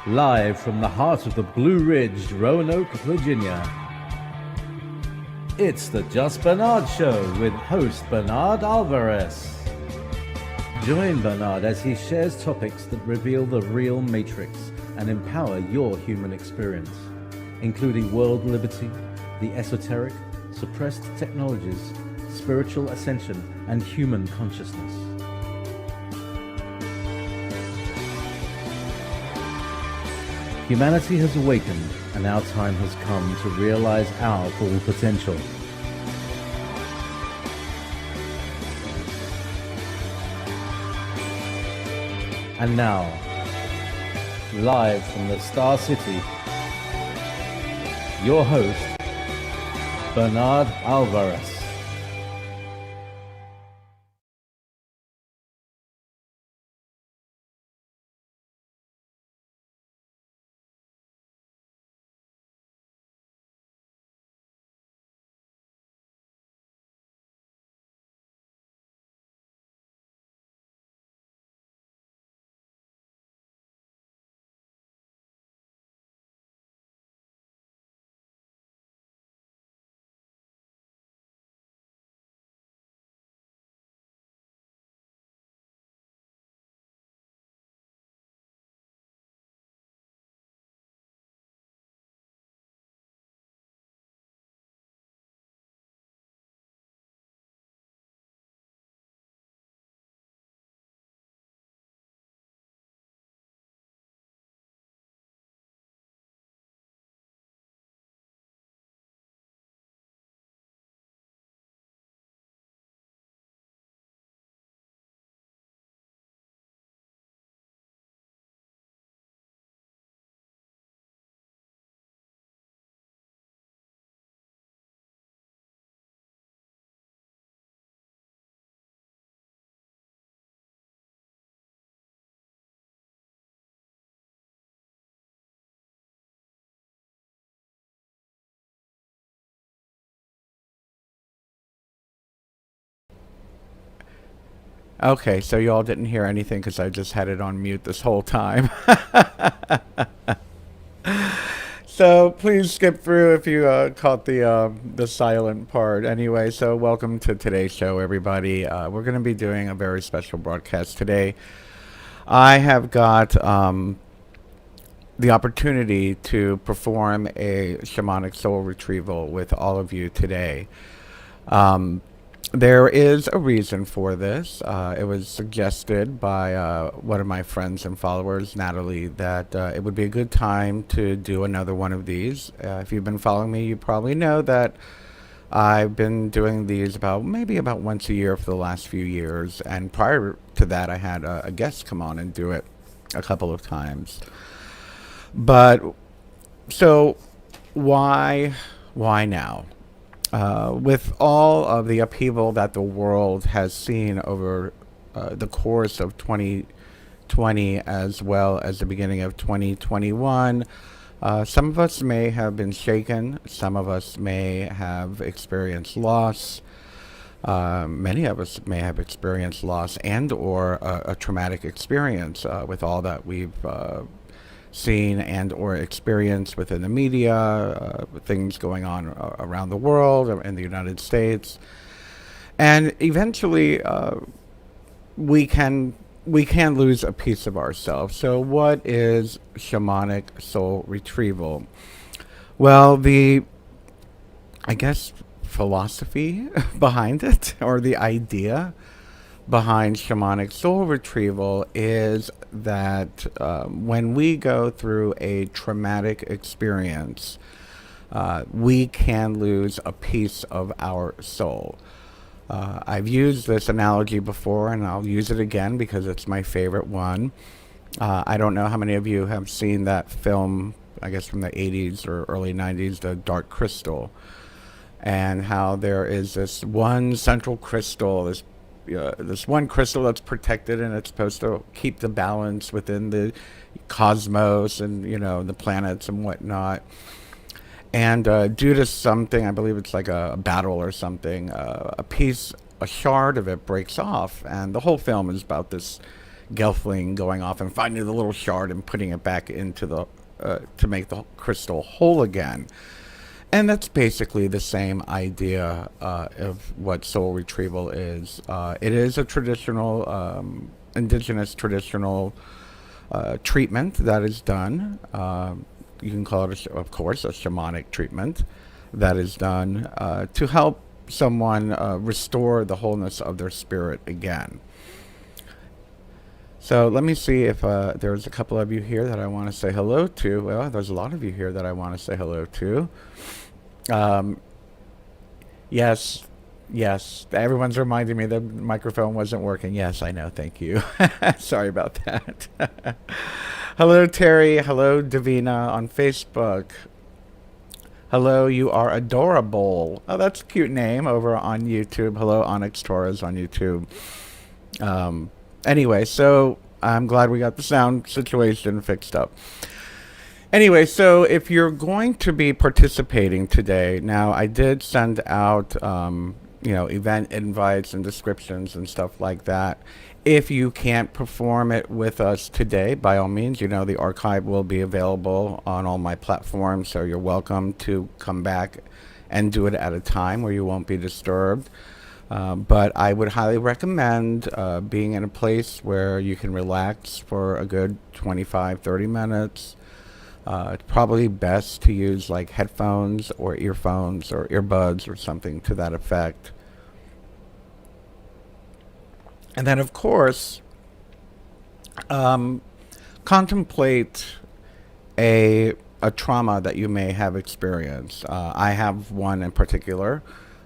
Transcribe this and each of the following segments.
live from the heart of the Blue Ridge, Roanoke, Virginia. It's the Just Bernard Show with host Bernard Alvarez. Join Bernard as he shares topics that reveal the real matrix and empower your human experience, including world liberty, the esoteric, suppressed technologies, spiritual ascension, and human consciousness. Humanity has awakened, and our time has come to realize our full potential. And now, live from the Star City, your host, Bernard Alvarez. Okay, so you all didn't hear anything because I just had it on mute this whole time. So please skip through if you caught the silent part. Anyway, so welcome to today's show, everybody. We're going to be doing a very special broadcast today. I have got the opportunity to perform a shamanic soul retrieval with all of you today. There is a reason for this. It was suggested by one of my friends and followers, Natalie, that it would be a good time to do another one of these. If you've been following me, you probably know that I've been doing these maybe about once a year for the last few years. And prior to that, I had a guest come on and do it a couple of times. But so why now? With all of the upheaval that the world has seen over the course of 2020 as well as the beginning of 2021, some of us may have been shaken. Some of us may have experienced loss. Many of us may have experienced loss and or a traumatic experience with all that we've seen and or experienced within the media, things going on around the world or in the United States. And eventually we can lose a piece of ourselves. So what is shamanic soul retrieval? Well, I guess philosophy behind it, or the idea behind shamanic soul retrieval, is that when we go through a traumatic experience, we can lose a piece of our soul. I've used this analogy before, and I'll use it again because it's my favorite one. I don't know how many of you have seen that film, I guess from the 80s or early 90s, The Dark Crystal, and how there is this one central crystal, this one crystal that's protected, and it's supposed to keep the balance within the cosmos and the planets and whatnot. And due to something, I believe it's like a battle or something, a shard of it breaks off, and the whole film is about this Gelfling going off and finding the little shard and putting it back into the to make the crystal whole again. And that's basically the same idea of what soul retrieval is. It is a traditional, indigenous traditional treatment that is done. You can call it, of course, a shamanic treatment that is done to help someone restore the wholeness of their spirit again. So let me see if there's a couple of you here that I want to say hello to. Well, there's a lot of you here that I want to say hello to. Yes, yes. Everyone's reminding me the microphone wasn't working. Yes, I know. Thank you. Sorry about that. Hello, Terry. Hello, Davina on Facebook. Hello, you are adorable. Oh, that's a cute name over on YouTube. Hello, Onyx Torres on YouTube. Anyway, so I'm glad we got the sound situation fixed up. Anyway, so if you're going to be participating today, now I did send out, event invites and descriptions and stuff like that. If you can't perform it with us today, by all means, the archive will be available on all my platforms, so you're welcome to come back and do it at a time where you won't be disturbed. But I would highly recommend being in a place where you can relax for a good 25, 30 minutes. It's probably best to use like headphones or earphones or earbuds or something to that effect. And then, of course, contemplate a trauma that you may have experienced. I have one in particular.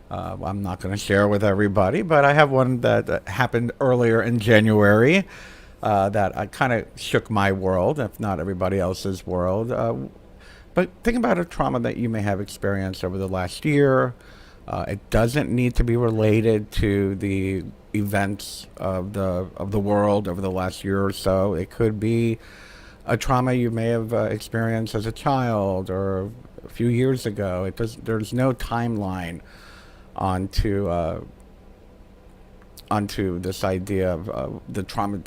I'm not going to share with everybody, but I have one that happened earlier in January that I kind of shook my world, if not everybody else's world. But think about a trauma that you may have experienced over the last year. It doesn't need to be related to the events of the world over the last year or so. It could be a trauma you may have experienced as a child or a few years ago. There's no timeline onto this idea of the trauma.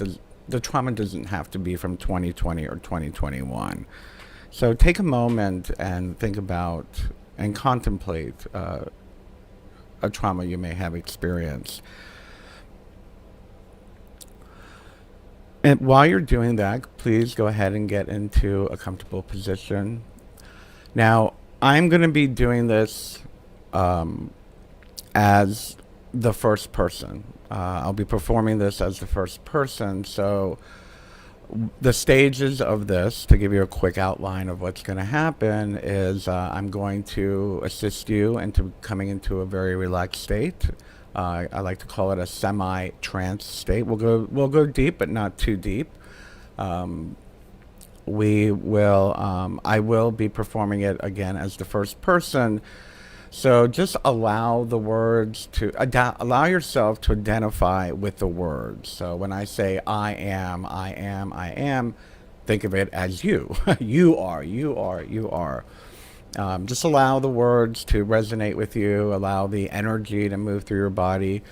The trauma doesn't have to be from 2020 or 2021. So take a moment and think about and contemplate a trauma you may have experienced. And while you're doing that, please go ahead and get into a comfortable position. Now, I'm going to be doing this as the first person. I'll be performing this as the first person. So the stages of this, to give you a quick outline of what's going to happen, is I'm going to assist you into coming into a very relaxed state. I like to call it a semi-trance state. We'll go deep, but not too deep. I will be performing it again as the first person. So just allow the words to allow yourself to identify with the words. So when I say I am, think of it as you. You are. Just allow the words to resonate with you. Allow the energy to move through your body.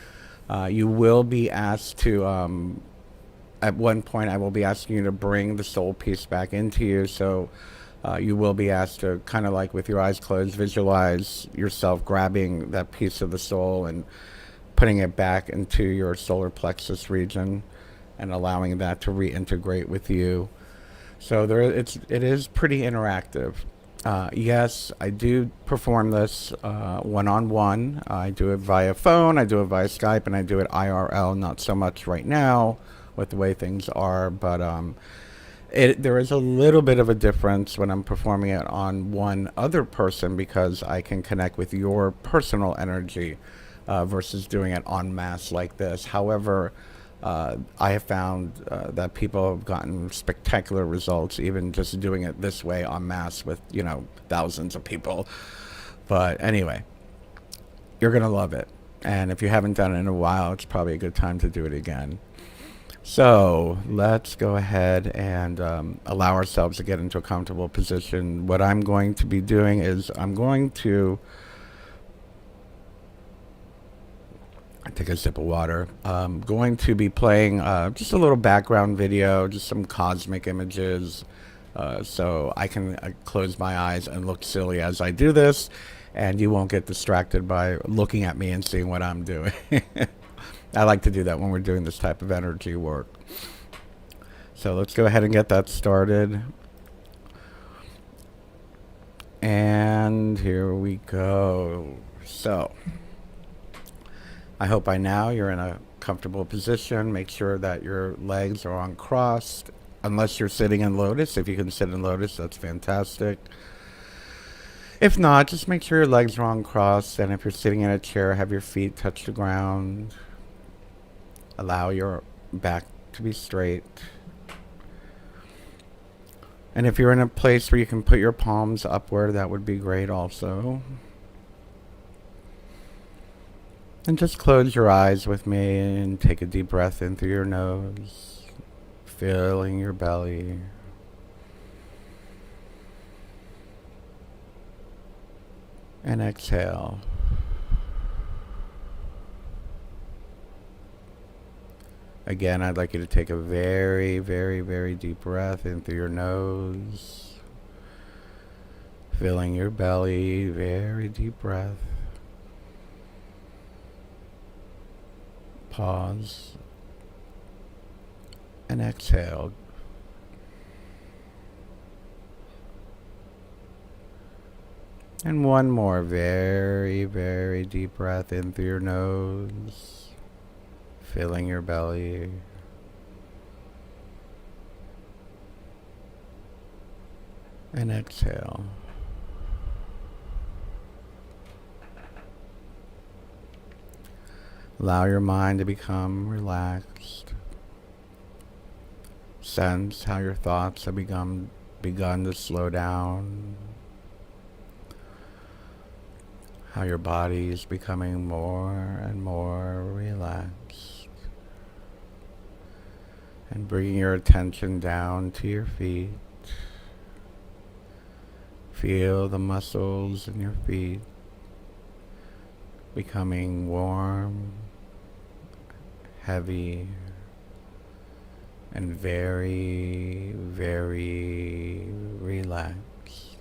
You will be asked to, at one point, I will be asking you to bring the soul piece back into you. So you will be asked to, kind of like with your eyes closed, visualize yourself grabbing that piece of the soul and putting it back into your solar plexus region and allowing that to reintegrate with you. So it is pretty interactive. Yes, I do perform this one-on-one. I do it via phone, I do it via Skype, and I do it IRL, not so much right now with the way things are, but there is a little bit of a difference when I'm performing it on one other person because I can connect with your personal energy versus doing it en masse like this. However, I have found that people have gotten spectacular results even just doing it this way en masse with, thousands of people. But anyway, you're going to love it. And if you haven't done it in a while, it's probably a good time to do it again. So let's go ahead and allow ourselves to get into a comfortable position. What I'm going to be doing is I'm going to Take a sip of water. Going to be playing just a little background video, just some cosmic images, so I can close my eyes and look silly as I do this, and you won't get distracted by looking at me and seeing what I'm doing. I like to do that when we're doing this type of energy work. So let's go ahead and get that started. And here we go. So I hope by now you're in a comfortable position. Make sure that your legs are uncrossed. Unless you're sitting in lotus. If you can sit in lotus, that's fantastic. If not, just make sure your legs are uncrossed. And if you're sitting in a chair, have your feet touch the ground. Allow your back to be straight. And if you're in a place where you can put your palms upward, that would be great also. And just close your eyes with me and take a deep breath in through your nose, filling your belly. And exhale. Again, I'd like you to take a very, very, very deep breath in through your nose, filling your belly, very deep breath. Pause. And exhale. And one more very, very deep breath in through your nose, filling your belly. And exhale. Allow your mind to become relaxed. Sense how your thoughts have begun to slow down. How your body is becoming more and more relaxed. And bringing your attention down to your feet. Feel the muscles in your feet becoming warm, heavy, and very, very relaxed.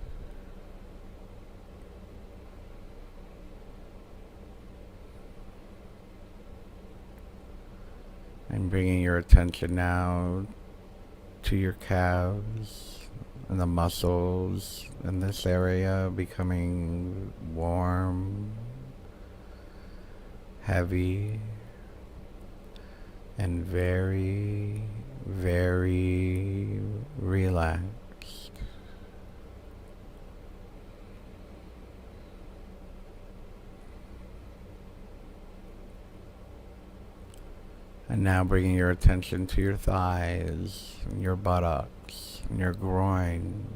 And bringing your attention now to your calves and the muscles in this area becoming warm, heavy, and very, very relaxed. And now bringing your attention to your thighs, and your buttocks, and your groin.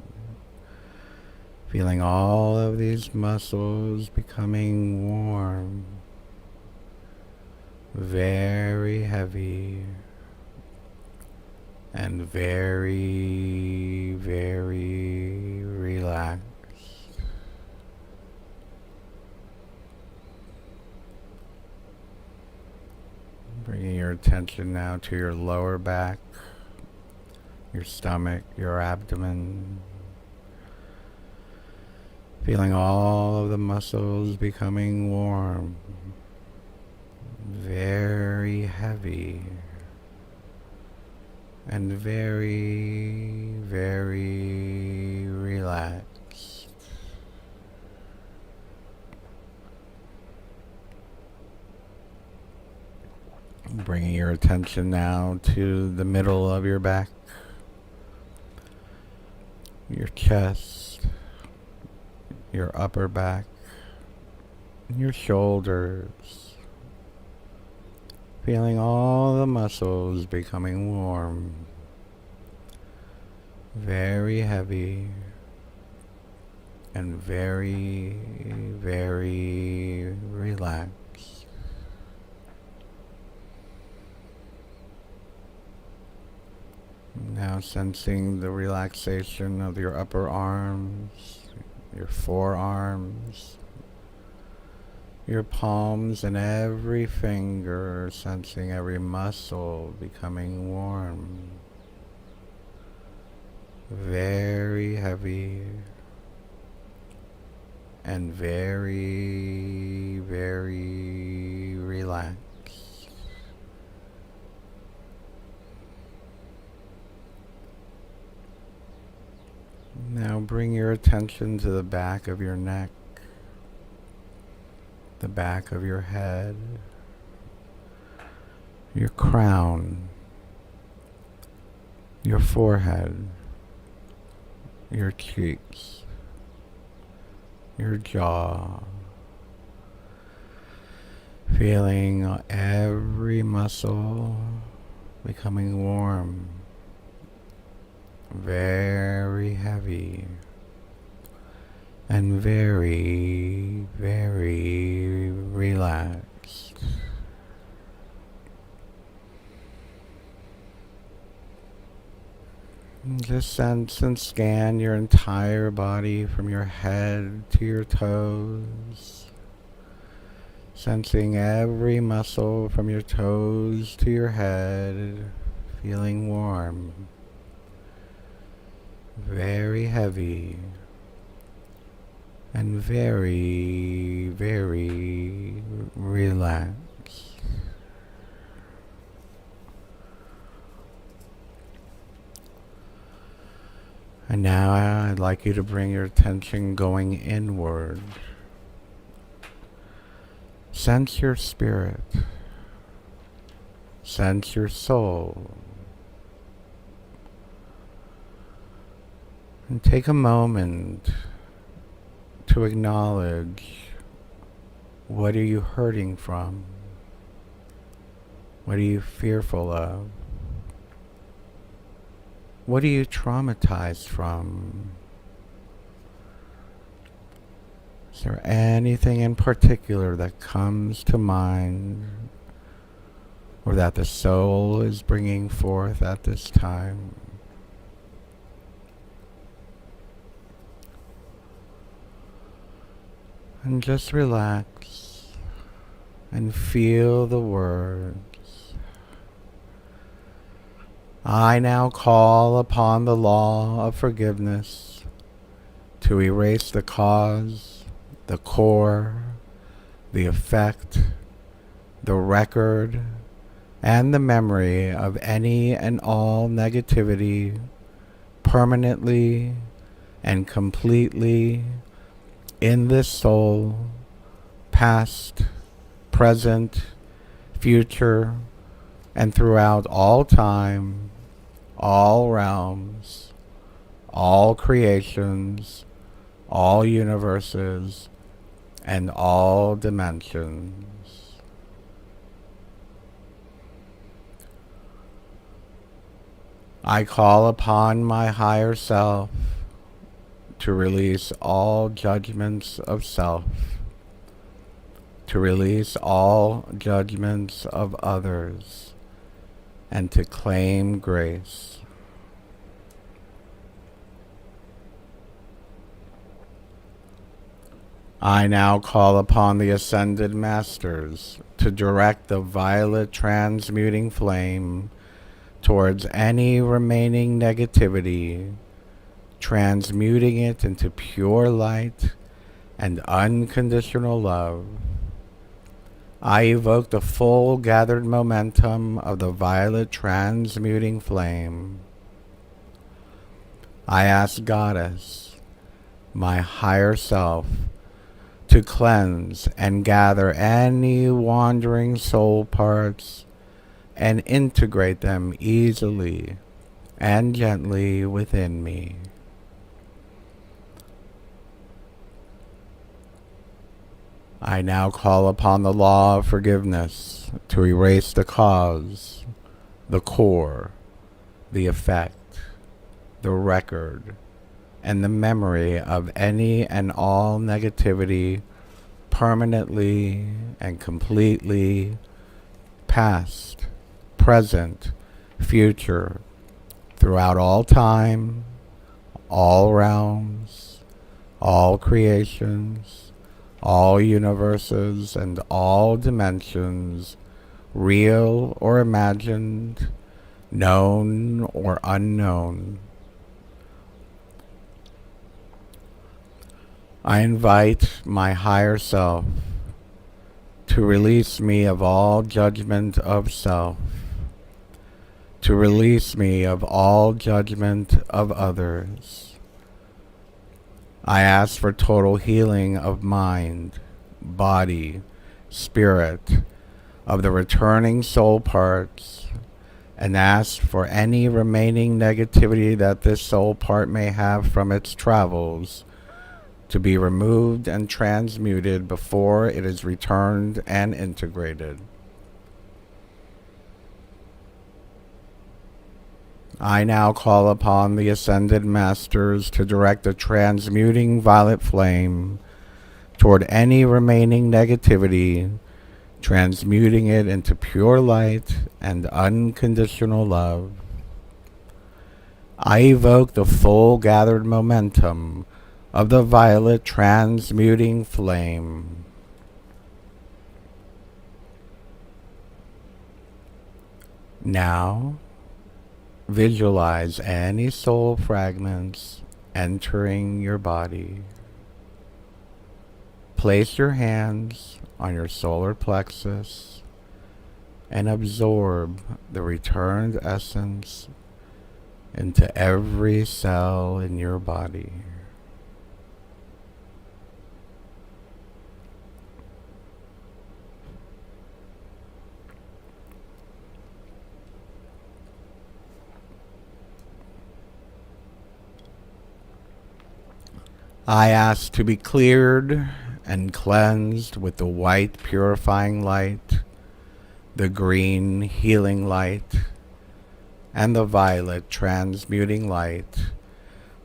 Feeling all of these muscles becoming warm, very heavy, and very, very relaxed. Bringing your attention now to your lower back, your stomach, your abdomen. Feeling all of the muscles becoming warm, very heavy, and very, very relaxed. Bringing your attention now to the middle of your back, your chest, your upper back, your shoulders. Feeling all the muscles becoming warm, very heavy, and very, very relaxed. Now sensing the relaxation of your upper arms, your forearms, your palms and every finger, sensing every muscle becoming warm, very heavy, and very, very relaxed. Now bring your attention to the back of your neck, the back of your head, your crown, your forehead, your cheeks, your jaw, feeling every muscle becoming warm, very heavy, and very, very relaxed. Just sense and scan your entire body from your head to your toes, sensing every muscle from your toes to your head, feeling warm, very heavy, and very, very relaxed. And now I'd like you to bring your attention going inward. Sense your spirit. Sense your soul. And take a moment to acknowledge, what are you hurting from? What are you fearful of? What are you traumatized from? Is there anything in particular that comes to mind or that the soul is bringing forth at this time? And just relax and feel the words. I now call upon the law of forgiveness to erase the cause, the core, the effect, the record, and the memory of any and all negativity permanently and completely in this soul, past, present, future, and throughout all time, all realms, all creations, all universes, and all dimensions. I call upon my higher self to release all judgments of self, to release all judgments of others, and to claim grace. I now call upon the Ascended Masters to direct the violet transmuting flame towards any remaining negativity, transmuting it into pure light and unconditional love. I evoke the full gathered momentum of the violet transmuting flame. I ask Goddess, my higher self, to cleanse and gather any wandering soul parts and integrate them easily and gently within me. I now call upon the law of forgiveness to erase the cause, the core, the effect, the record, and the memory of any and all negativity permanently and completely, past, present, future, throughout all time, all realms, all creations, all universes and all dimensions, real or imagined, known or unknown. I invite my higher self to release me of all judgment of self, to release me of all judgment of others. I ask for total healing of mind, body, spirit, of the returning soul parts, and ask for any remaining negativity that this soul part may have from its travels to be removed and transmuted before it is returned and integrated. I now call upon the Ascended Masters to direct a transmuting violet flame toward any remaining negativity, transmuting it into pure light and unconditional love. I evoke the full gathered momentum of the violet transmuting flame. Now, visualize any soul fragments entering your body. Place your hands on your solar plexus and absorb the returned essence into every cell in your body. I ask to be cleared and cleansed with the white purifying light, the green healing light, and the violet transmuting light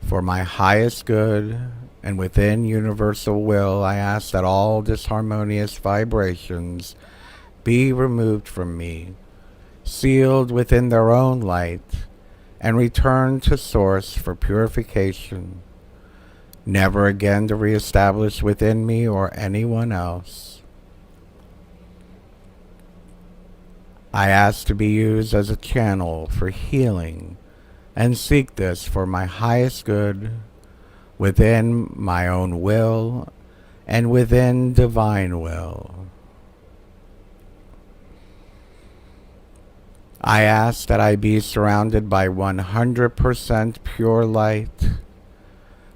for my highest good, and within universal will I ask that all disharmonious vibrations be removed from me, sealed within their own light, and returned to source for purification, never again to reestablish within me or anyone else. I ask to be used as a channel for healing and seek this for my highest good within my own will and within divine will. I ask that I be surrounded by 100% pure light.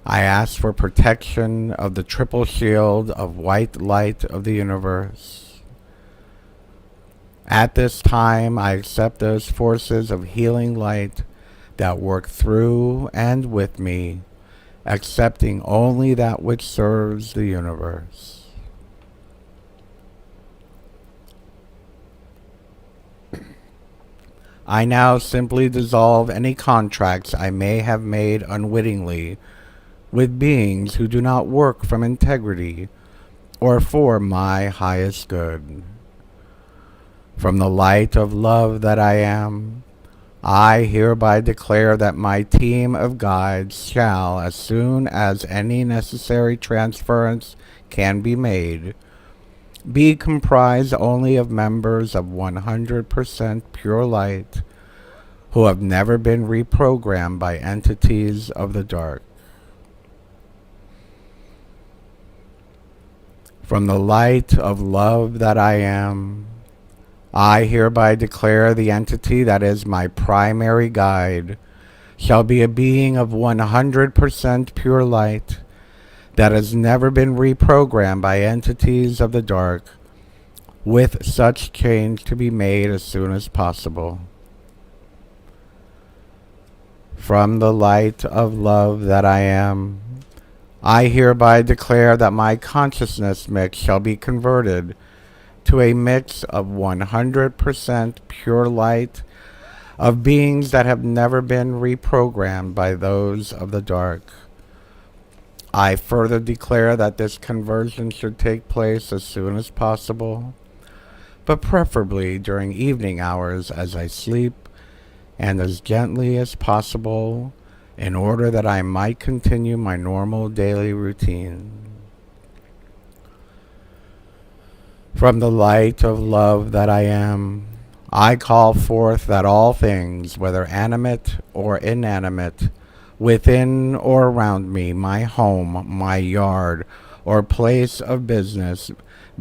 I ask for protection of the triple shield of white light of the universe. At this time, I accept those forces of healing light that work through and with me, accepting only that which serves the universe. I now simply dissolve any contracts I may have made unwittingly with beings who do not work from integrity or for my highest good. From the light of love that I am, I hereby declare that my team of guides shall, as soon as any necessary transference can be made, be comprised only of members of 100% pure light who have never been reprogrammed by entities of the dark. From the light of love that I am, I hereby declare the entity that is my primary guide shall be a being of 100% pure light that has never been reprogrammed by entities of the dark, with such change to be made as soon as possible. From the light of love that I am, I hereby declare that my consciousness mix shall be converted to a mix of 100% pure light of beings that have never been reprogrammed by those of the dark. I further declare that this conversion should take place as soon as possible, but preferably during evening hours as I sleep, and as gently as possible, in order that I might continue my normal daily routine. From the light of love that I am, I call forth that all things, whether animate or inanimate, within or around me, my home, my yard, or place of business,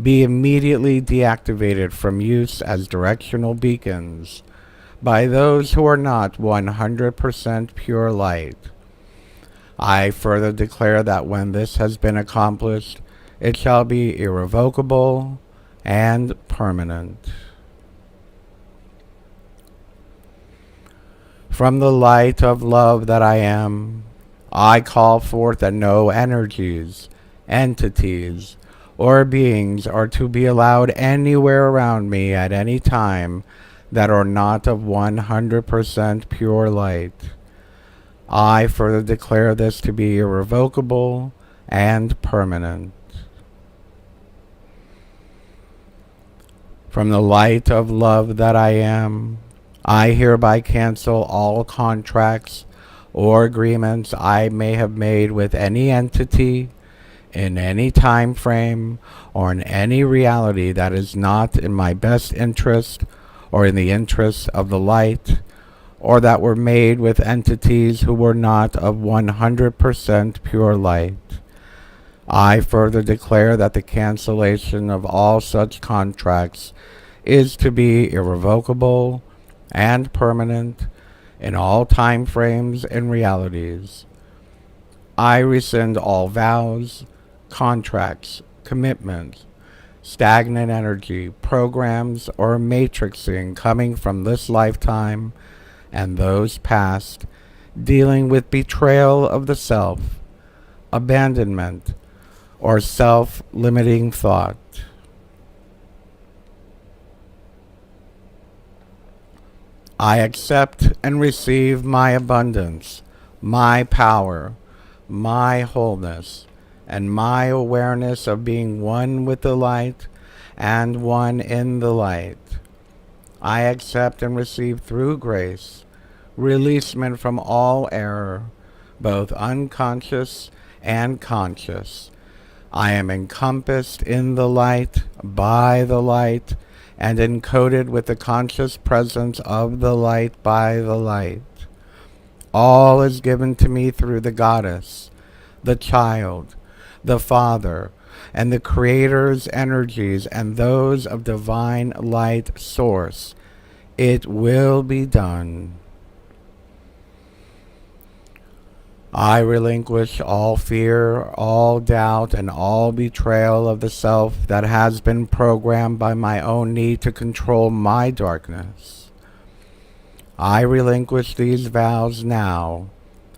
be immediately deactivated from use as directional beacons by those who are not 100% pure light. I further declare that when this has been accomplished, it shall be irrevocable and permanent. From the light of love that I am, I call forth that no energies, entities, or beings are to be allowed anywhere around me at any time that are not of 100% pure light. I further declare this to be irrevocable and permanent. From the light of love that I am, I hereby cancel all contracts or agreements I may have made with any entity in any time frame or in any reality that is not in my best interest or in the interest of the light, or that were made with entities who were not of 100% pure light. I further declare that the cancellation of all such contracts is to be irrevocable and permanent in all time frames and realities. I rescind all vows, contracts, commitments, stagnant energy, programs, or matrixing coming from this lifetime and those past, dealing with betrayal of the self, abandonment, or self-limiting thought. I accept and receive my abundance, my power, my wholeness, and my awareness of being one with the light and one in the light. I accept and receive through grace releasement from all error, both unconscious and conscious. I am encompassed in the light, by the light, and encoded with the conscious presence of the light by the light. All is given to me through the goddess, the child, the Father, and the Creator's energies and those of divine light source. It will be done. I relinquish all fear, all doubt, and all betrayal of the self that has been programmed by my own need to control my darkness. I relinquish these vows now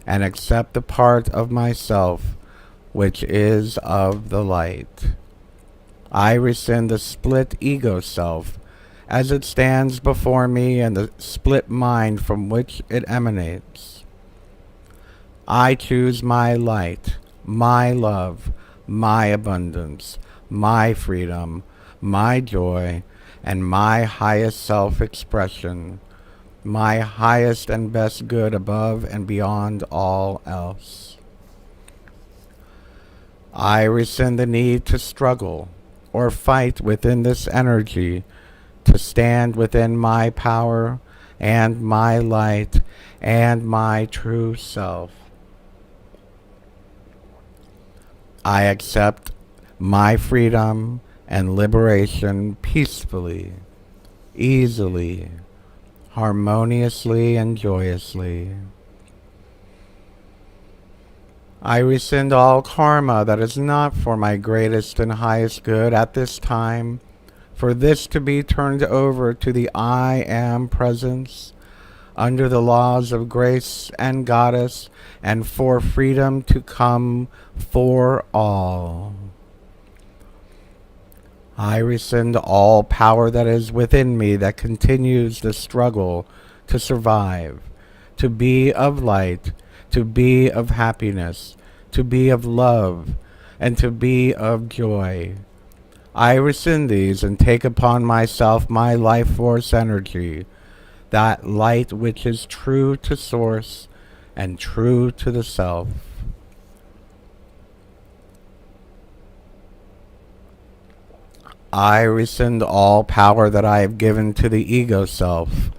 and accept the part of myself which is of the light. I rescind the split ego self as it stands before me and the split mind from which it emanates. I choose my light, my love, my abundance, my freedom, my joy, and my highest self-expression, my highest and best good above and beyond all else. I rescind the need to struggle or fight within this energy to stand within my power and my light and my true self. I accept my freedom and liberation peacefully, easily, harmoniously, and joyously. I rescind all karma that is not for my greatest and highest good at this time, for this to be turned over to the I Am Presence, under the laws of grace and goddess, and for freedom to come for all. I rescind all power that is within me that continues the struggle to survive, to be of light, to be of happiness, to be of love, and to be of joy. I rescind these and take upon myself my life force energy, that light which is true to source and true to the self. I rescind all power that I have given to the ego self,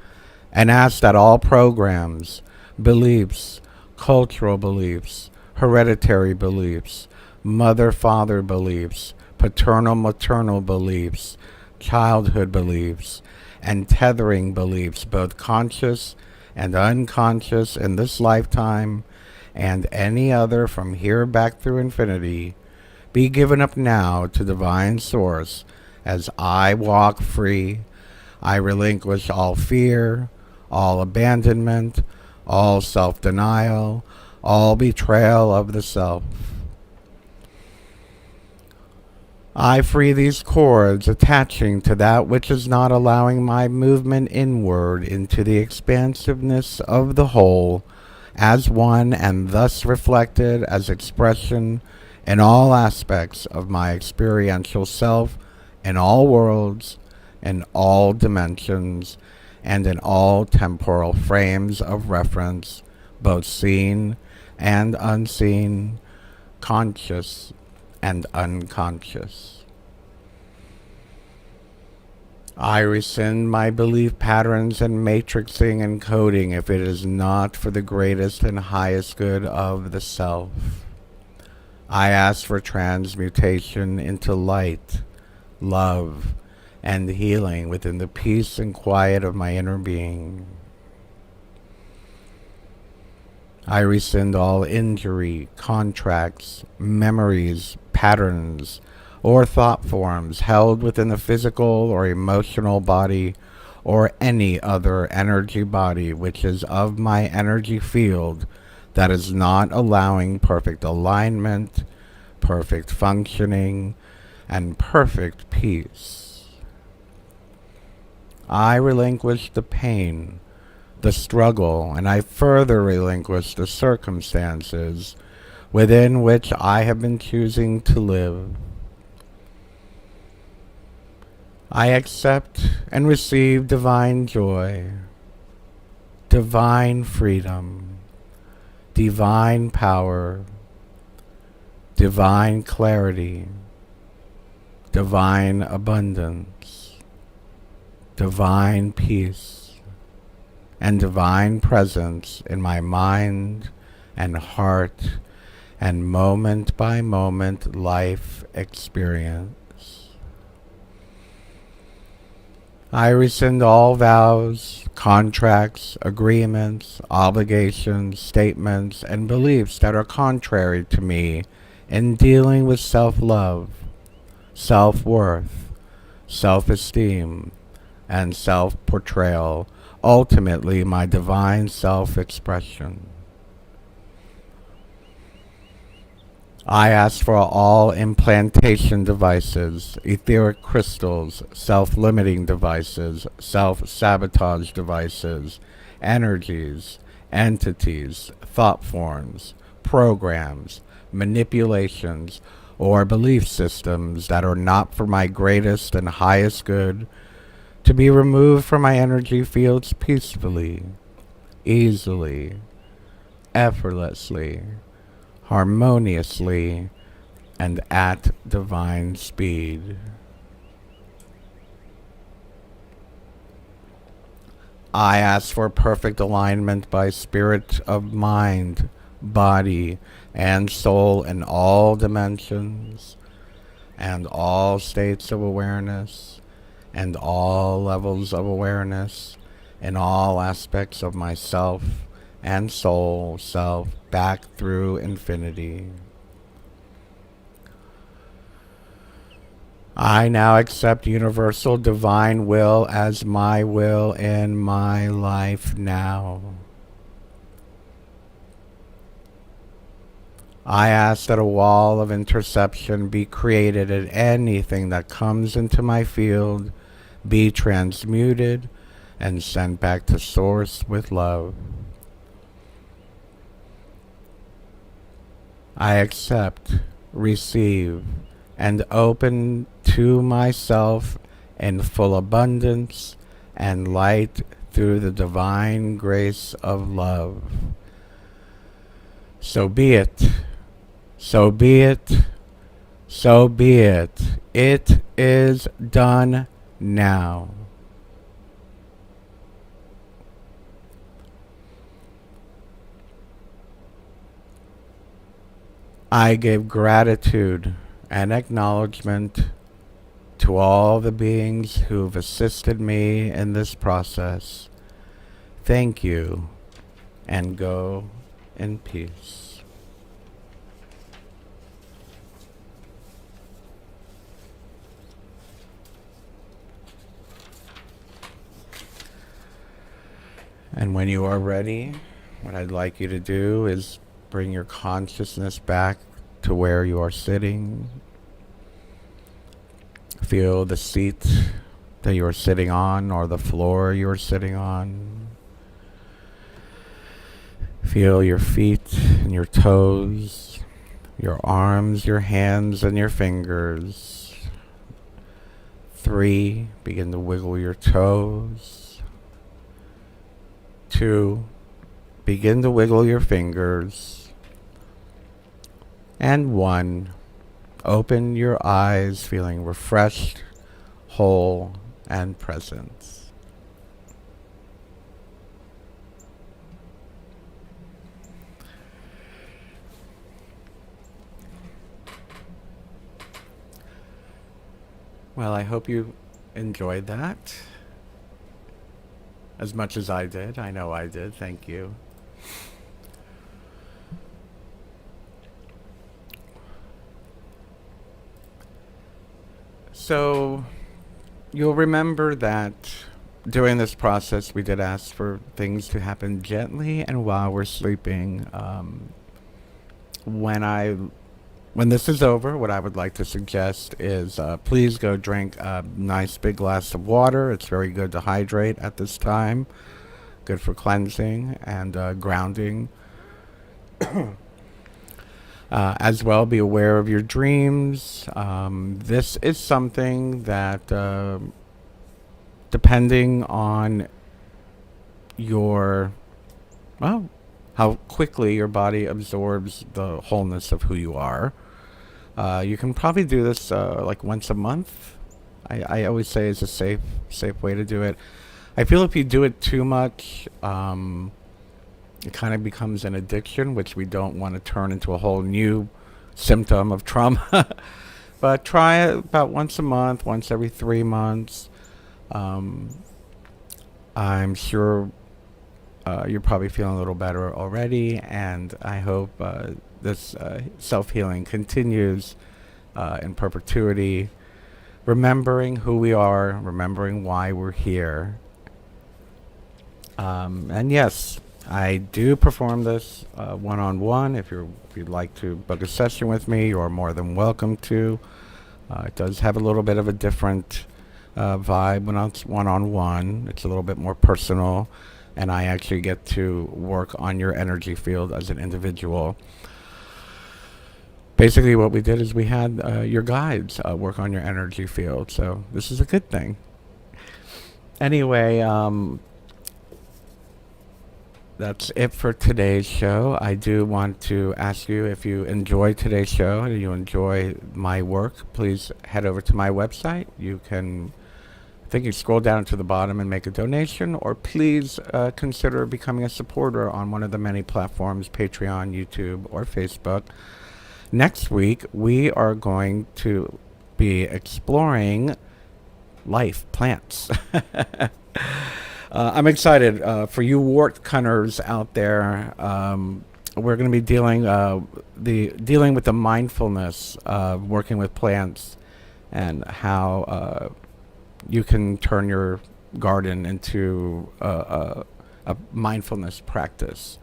and ask that all programs, beliefs, cultural beliefs, hereditary beliefs, mother-father beliefs, paternal-maternal beliefs, childhood beliefs, and tethering beliefs, both conscious and unconscious in this lifetime and any other from here back through infinity, be given up now to Divine Source as I walk free. I relinquish all fear, all abandonment, all self-denial, all betrayal of the self. I free these cords attaching to that which is not allowing my movement inward into the expansiveness of the whole as one, and thus reflected as expression in all aspects of my experiential self, in all worlds, in all dimensions, and in all temporal frames of reference, both seen and unseen, conscious and unconscious. I rescind my belief patterns and matrixing and coding if it is not for the greatest and highest good of the self. I ask for transmutation into light, love, and healing within the peace and quiet of my inner being. I rescind all injury, contracts, memories, patterns, or thought forms held within the physical or emotional body or any other energy body which is of my energy field that is not allowing perfect alignment, perfect functioning, and perfect peace. I relinquish the pain, the struggle, and I further relinquish the circumstances within which I have been choosing to live. I accept and receive divine joy, divine freedom, divine power, divine clarity, divine abundance, divine peace, and divine presence in my mind and heart and moment by moment life experience. I rescind all vows, contracts, agreements, obligations, statements, and beliefs that are contrary to me in dealing with self-love, self-worth, self-esteem, and self-portrayal, ultimately my divine self-expression. I ask for all implantation devices, etheric crystals, self-limiting devices, self-sabotage devices, energies, entities, thought forms, programs, manipulations, or belief systems that are not for my greatest and highest good to be removed from my energy fields peacefully, easily, effortlessly, harmoniously, and at divine speed. I ask for perfect alignment by spirit of mind, body, and soul in all dimensions, and all states of awareness, and all levels of awareness, in all aspects of myself and soul self back through infinity. I now accept universal divine will as my will in my life now. I ask that a wall of interception be created and anything that comes into my field be transmuted and sent back to source with love. I accept, receive, and open to myself in full abundance and light through the divine grace of love. So be it, so be it, So be it. It is done now. I give gratitude and acknowledgement to all the beings who've assisted me in this process. Thank you, and go in peace. And when you are ready, what I'd like you to do is bring your consciousness back to where you are sitting. Feel the seat that you are sitting on or the floor you are sitting on. Feel your feet and your toes, your arms, your hands, and your fingers. 3, begin to wiggle your toes. 2, begin to wiggle your fingers. And 1, open your eyes, feeling refreshed, whole, and present. Well, I hope you enjoyed that as much as I did. I know I did. Thank you. So, you'll remember that during this process, we did ask for things to happen gently and while we're sleeping. When this is over, what I would like to suggest is please go drink a nice big glass of water. It's very good to hydrate at this time. Good for cleansing and grounding. As well, be aware of your dreams. This is something that, depending on how quickly your body absorbs the wholeness of who you are, you can probably do this like once a month. I always say it's a safe way to do it. I feel if you do it too much, it kind of becomes an addiction, which we don't want to turn into a whole new symptom of trauma. But try it about once a month, once every 3 months. I'm sure you're probably feeling a little better already, and I hope this self-healing continues in perpetuity, remembering who we are, remembering why we're here. And yes, I do perform this one-on-one. If you'd like to book a session with me, you're more than welcome to. It does have a little bit of a different vibe when it's one-on-one. It's a little bit more personal, and I actually get to work on your energy field as an individual. Basically, what we did is we had your guides work on your energy field, so this is a good thing. Anyway, that's it for today's show. I do want to ask you, if you enjoyed today's show and you enjoy my work, please head over to my website. You can, I think you scroll down to the bottom and make a donation, or please consider becoming a supporter on one of the many platforms, Patreon, YouTube, or Facebook. Next week, we are going to be exploring life, plants. I'm excited for you wart cunners out there. We're going to be dealing with the mindfulness of working with plants, and how you can turn your garden into a mindfulness practice.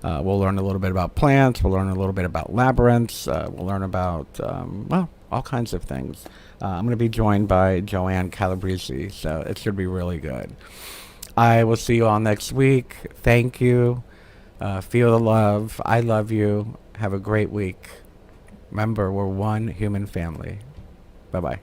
We'll learn a little bit about plants. We'll learn a little bit about labyrinths. We'll learn about all kinds of things. I'm going to be joined by Joanne Calabrese, so it should be really good. I will see you all next week. Thank you. Feel the love. I love you. Have a great week. Remember, we're one human family. Bye-bye.